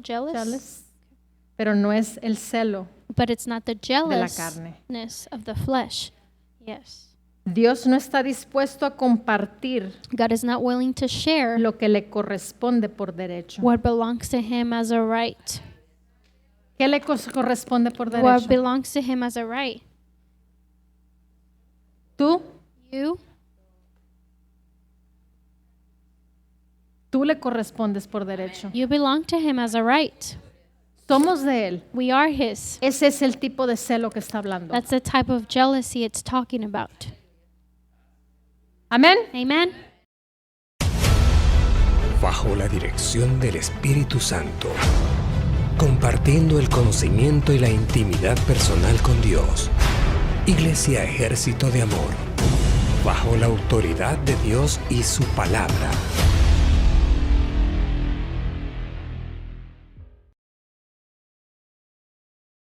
Jealous? Jealous. Pero no es el celo. But it's not the la carne. jealousness of the flesh. Yes. Dios no está dispuesto a compartir God is not willing to share lo que le corresponde por derecho. what belongs to Him as a right. ¿Qué le corresponde por What derecho? belongs to Him as a right. Tú le correspondes por derecho. You belong to Him as a right. Somos de Él. We are His. Ese es el tipo de celo que está hablando. That's the type of jealousy it's talking about. Amén. Amen? Bajo la dirección del Espíritu Santo, compartiendo el conocimiento y la intimidad personal con Dios. Iglesia Ejército de Amor, bajo la autoridad de Dios y su palabra.